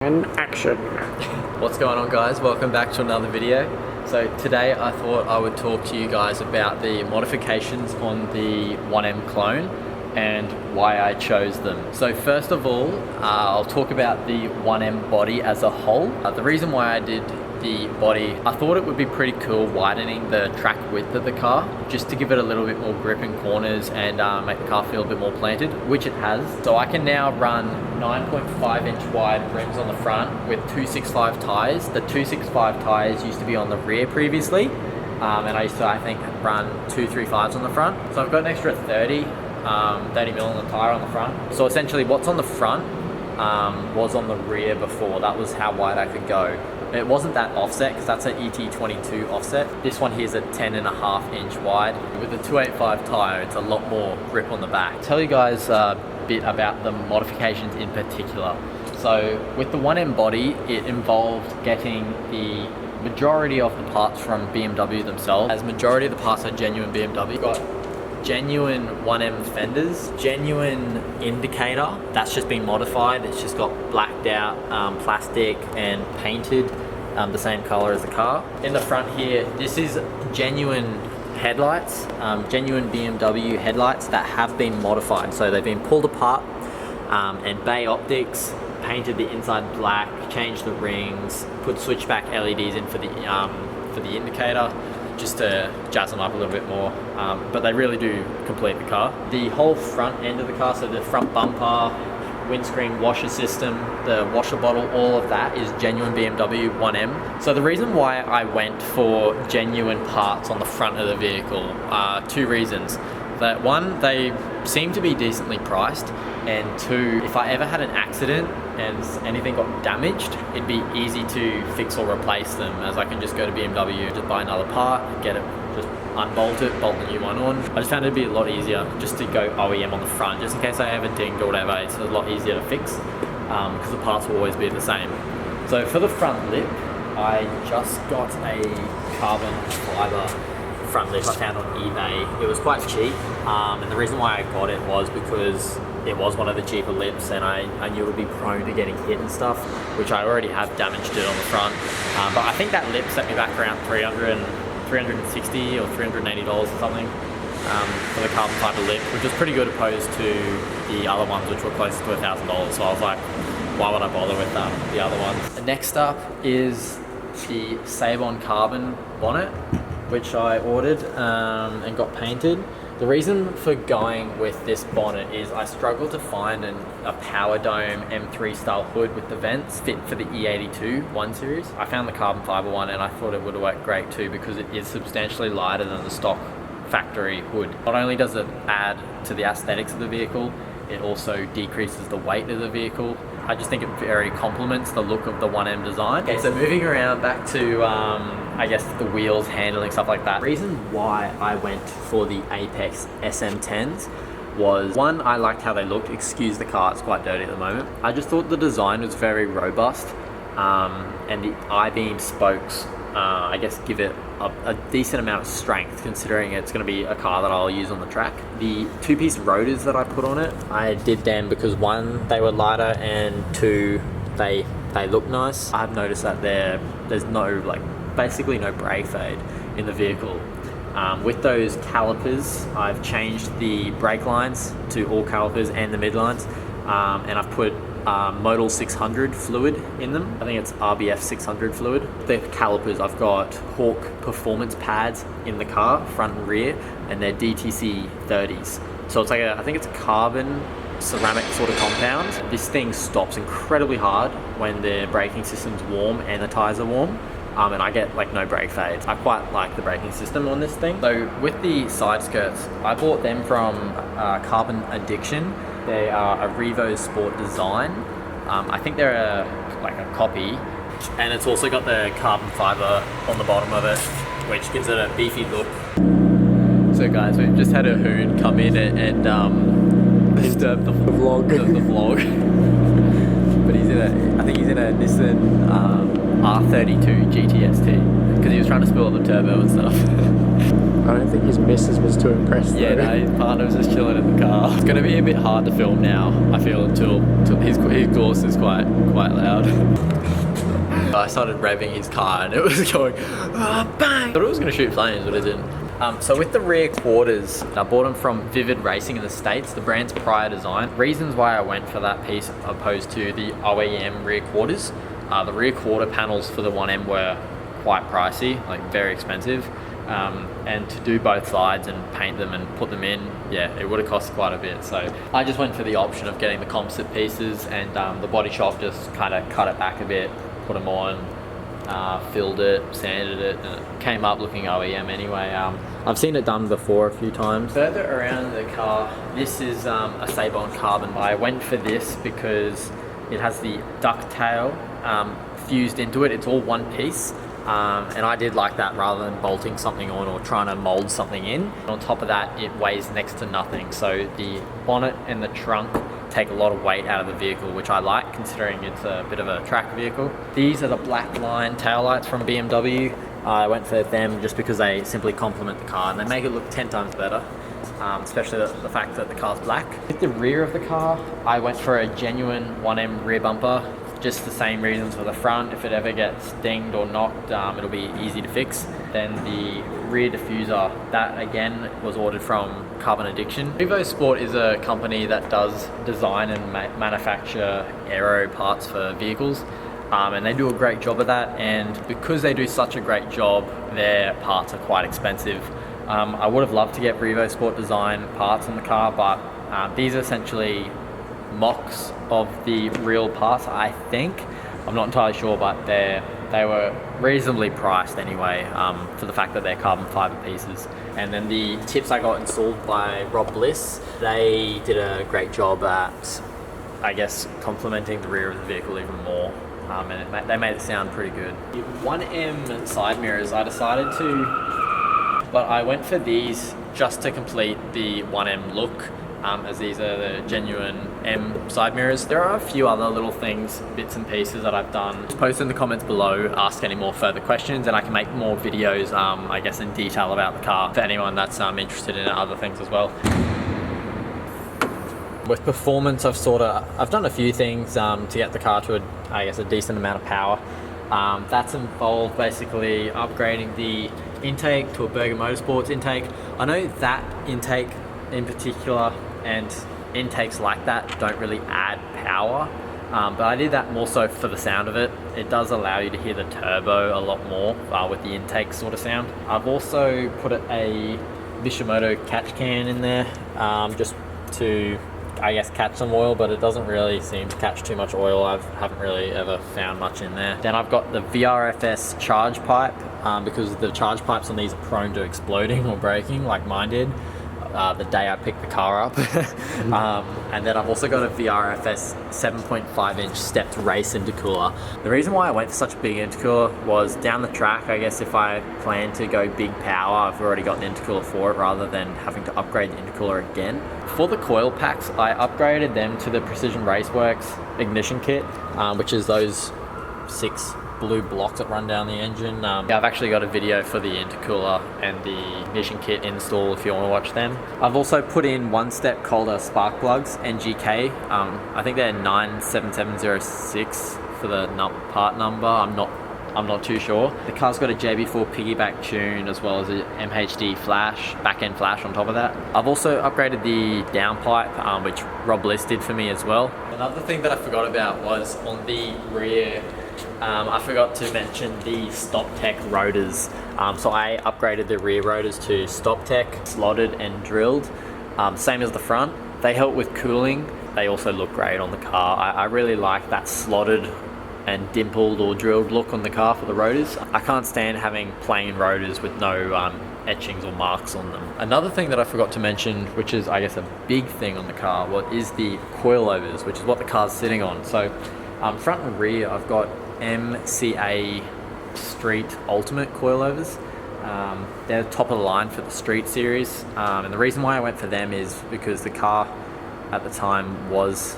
And action. What's going on, guys? Welcome back to another video. So today I thought I would talk to you guys about the modifications on the 1M clone and why I chose them. So first of all, I'll talk about the 1M body as a whole. The reason why I did the body, I thought it would be pretty cool widening the track width of the car just to give it a little bit more grip in corners and make the car feel a bit more planted, which it has. So I can now run 9.5 inch wide rims on the front with 265 tires. The 265 tires used to be on the rear previously, and I used to, I think, run 235s on the front. So I've got an extra 30 mil on the tire on the front. So essentially what's on the front was on the rear before. That was how wide I could go. It wasn't that offset because that's an ET22 offset. This one here is a 10.5 inch wide. With the 285 tire, it's a lot more grip on the back. I'll tell you guys a bit about the modifications in particular. So with the 1M body, it involved getting the majority of the parts from BMW themselves. As majority of the parts are genuine BMW. You've got genuine 1M fenders, genuine indicator that's just been modified. It's just got blacked out plastic and painted the same color as the car. In the front here, this is genuine headlights, genuine BMW headlights that have been modified. So they've been pulled apart and bay optics, painted the inside black, changed the rings, put switchback LEDs in for the indicator, just to jazz them up a little bit more, but they really do complete the car. The whole front end of the car, so the front bumper, windscreen washer system, the washer bottle, all of that is genuine BMW 1M. So the reason why I went for genuine parts on the front of the vehicle, two reasons. That one, they seem to be decently priced, and two, if I ever had an accident and anything got damaged, it'd be easy to fix or replace them, as I can just go to BMW, just buy another part, get it, just unbolt it, bolt the new one on. I just found it'd be a lot easier just to go OEM on the front, just in case I ever dinged or whatever. It's a lot easier to fix because the parts will always be the same. So for the front lip, I just got a carbon fiber front lip I found on eBay. It was quite cheap, and the reason why I got it was because it was one of the cheaper lips, and I knew it would be prone to getting hit and stuff, which I already have damaged it on the front. But I think that lip set me back around $360 or $380 or something for the carbon fiber lip, which was pretty good opposed to the other ones, which were closer to $1,000. So I was like, why would I bother with the other ones? The next up is the Save-On Carbon bonnet, which I ordered and got painted. The reason for going with this bonnet is I struggled to find a Power Dome M3 style hood with the vents fit for the E82 1 Series. I found the carbon fiber one and I thought it would work great too, because it is substantially lighter than the stock factory hood. Not only does it add to the aesthetics of the vehicle, it also decreases the weight of the vehicle. I just think it very complements the look of the 1M design. Okay, so moving around back to, I guess, the wheels, handling, stuff like that. The reason why I went for the Apex SM10s was, one, I liked how they looked. Excuse the car, it's quite dirty at the moment. I just thought the design was very robust, and the I-beam spokes, I guess, give it a decent amount of strength, considering it's going to be a car that I'll use on the track. The two-piece rotors that I put on it, I did them because one, they were lighter, and two, they look nice. I've noticed that there's no, basically no brake fade in the vehicle. With those calipers, I've changed the brake lines to all calipers and the midlines, and I've put Modal 600 fluid in them. I think it's RBF 600 fluid. The calipers, I've got Hawk performance pads in the car, front and rear, and they're DTC 30s. So it's like I think it's a carbon ceramic sort of compound. This thing stops incredibly hard when the braking system's warm and the tires are warm. And I get no brake fades. I quite like the braking system on this thing. So with the side skirts, I bought them from Carbon Addiction. They are a Revo Sport design. I think they're a copy, and it's also got the carbon fiber on the bottom of it, which gives it a beefy look. So guys, we've just had a hoon come in and disturb the vlog. The vlog. But I think he's in a Nissan R32 GTST, because he was trying to spill all the turbo and stuff. I don't think his missus was too impressed Yeah, though. no, his partner was just chilling in the car. It's going to be a bit hard to film now, I feel, until his exhaust is quite loud. I started revving his car and it was going, oh, bang! I thought it was going to shoot flames, but it didn't. So with the rear quarters, I bought them from Vivid Racing in the States, the brand's prior design. Reasons why I went for that piece opposed to the OEM rear quarters. The rear quarter panels for the 1M were quite pricey, like very expensive. And to do both sides and paint them and put them in, yeah, it would have cost quite a bit. So I just went for the option of getting the composite pieces, and the body shop just kind of cut it back a bit, put them on, filled it, sanded it, and it came up looking OEM anyway. I've seen it done before a few times. Further around the car, this is a Sabon carbon. I went for this because it has the ducktail fused into it. It's all one piece. And I did like that rather than bolting something on or trying to mold something in. On top of that, it weighs next to nothing. So the bonnet and the trunk take a lot of weight out of the vehicle, which I like considering it's a bit of a track vehicle. These are the black line taillights from BMW. I went for them just because they simply complement the car and they make it look 10 times better. Especially the fact that the car's black. With the rear of the car, I went for a genuine 1M rear bumper. Just the same reasons for the front. If it ever gets dinged or knocked, it'll be easy to fix. Then the rear diffuser, that again was ordered from Carbon Addiction. Revo Sport is a company that does design and manufacture aero parts for vehicles. And they do a great job of that, and because they do such a great job, their parts are quite expensive. I would have loved to get Revo Sport design parts on the car, but these are essentially mocks of the real parts, I think. I'm not entirely sure, but they were reasonably priced anyway, for the fact that they're carbon fiber pieces. And then the tips I got installed by Rob Bliss, they did a great job at, I guess, complementing the rear of the vehicle even more. And they made it sound pretty good. The 1M side mirrors, I decided to, but I went for these just to complete the 1M look. As these are the genuine M side mirrors. There are a few other little things, bits and pieces that I've done. Just post in the comments below, ask any more further questions, and I can make more videos, I guess, in detail about the car for anyone that's interested in other things as well. With performance, I've done a few things to get the car to a decent amount of power. That's involved basically upgrading the intake to a Berger Motorsports intake. I know that intake in particular and intakes like that don't really add power, but I did that more so for the sound of it. It does allow you to hear the turbo a lot more with the intake sort of sound. I've also put a Bishomoto catch can in there just to, I guess, catch some oil, but it doesn't really seem to catch too much oil. I haven't really ever found much in there. Then I've got the VRFS charge pipe because the charge pipes on these are prone to exploding or breaking like mine did. The day I picked the car up. And then I've also got a VRFS 7.5 inch stepped race intercooler. The reason why I went for such a big intercooler was down the track, I guess if I plan to go big power, I've already got an intercooler for it rather than having to upgrade the intercooler again. For the coil packs, I upgraded them to the Precision Raceworks ignition kit, which is those 6 blue blocks that run down the engine. I've actually got a video for the intercooler and the ignition kit install if you want to watch them. I've also put in One Step Calder spark plugs, NGK. I think they're 97706 for the part number. I'm not too sure. The car's got a JB4 piggyback tune as well as a MHD flash, back-end flash on top of that. I've also upgraded the downpipe, which Rob Bliss did for me as well. Another thing that I forgot about was on the rear, I forgot to mention the StopTech rotors. So I upgraded the rear rotors to StopTech, slotted and drilled, same as the front. They help with cooling. They also look great on the car. I really like that slotted and dimpled or drilled look on the car for the rotors. I can't stand having plain rotors with no etchings or marks on them. Another thing that I forgot to mention, which is I guess a big thing on the car, is the coilovers, which is what the car's sitting on. So front and rear, I've got MCA Street Ultimate coilovers. They're top of the line for the Street series, and the reason why I went for them is because the car at the time was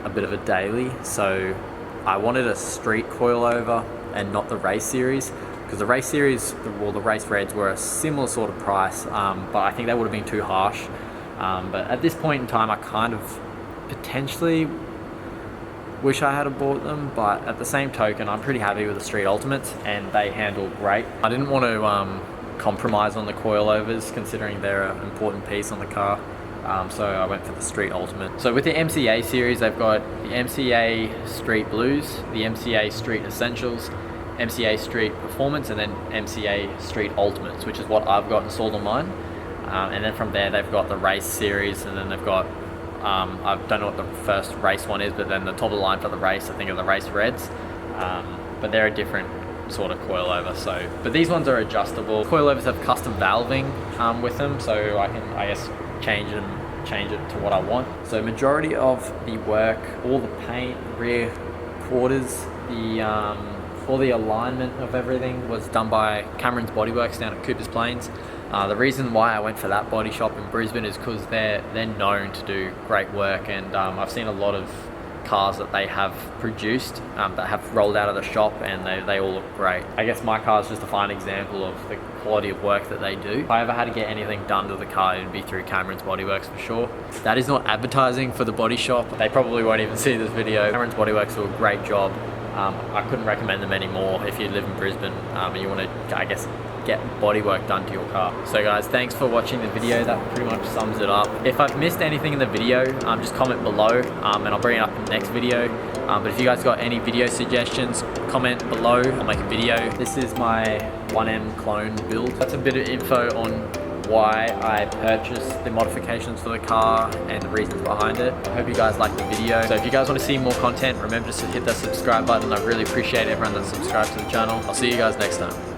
a bit of a daily, so I wanted a street coilover and not the race series, because the race series, the race reds were a similar sort of price, but I think that would have been too harsh. But at this point in time, I kind of potentially wish I had bought them, but at the same token, I'm pretty happy with the Street Ultimates and they handle great. I didn't want to compromise on the coilovers, considering they're an important piece on the car. So I went for the Street Ultimate. So with the MCA series, they've got the MCA Street Blues, the MCA Street Essentials, MCA Street Performance, and then MCA Street Ultimates, which is what I've got installed on mine. And then from there, they've got the race series, and then they've got, I don't know what the first race one is, but then the top of the line for the race, I think, are the race reds. But they're a different sort of coilover. So, but these ones are adjustable. Coilovers have custom valving with them, so I can, I guess, change it to what I want. So majority of the work, all the paint, rear quarters, all the alignment of everything was done by Cameron's Bodyworks down at Cooper's Plains. The reason why I went for that body shop in Brisbane is because they're known to do great work, and I've seen a lot of cars that they have produced that have rolled out of the shop, and they all look great. I guess my car is just a fine example of the quality of work that they do. If I ever had to get anything done to the car, it would be through Cameron's Bodyworks for sure. That is not advertising for the body shop. They probably won't even see this video. Cameron's Bodyworks do a great job. I couldn't recommend them anymore if you live in Brisbane and you want to, I guess, get bodywork done to your car. So guys, thanks for watching the video. That pretty much sums it up. If I've missed anything in the video, just comment below and I'll bring it up in the next video. But if you guys got any video suggestions, comment below. I'll make a video. This is my 1M clone build. That's a bit of info on why I purchased the modifications for the car and the reasons behind it. I hope you guys liked the video. So if you guys want to see more content, remember to hit that subscribe button. I really appreciate everyone that subscribes to the channel. I'll see you guys next time.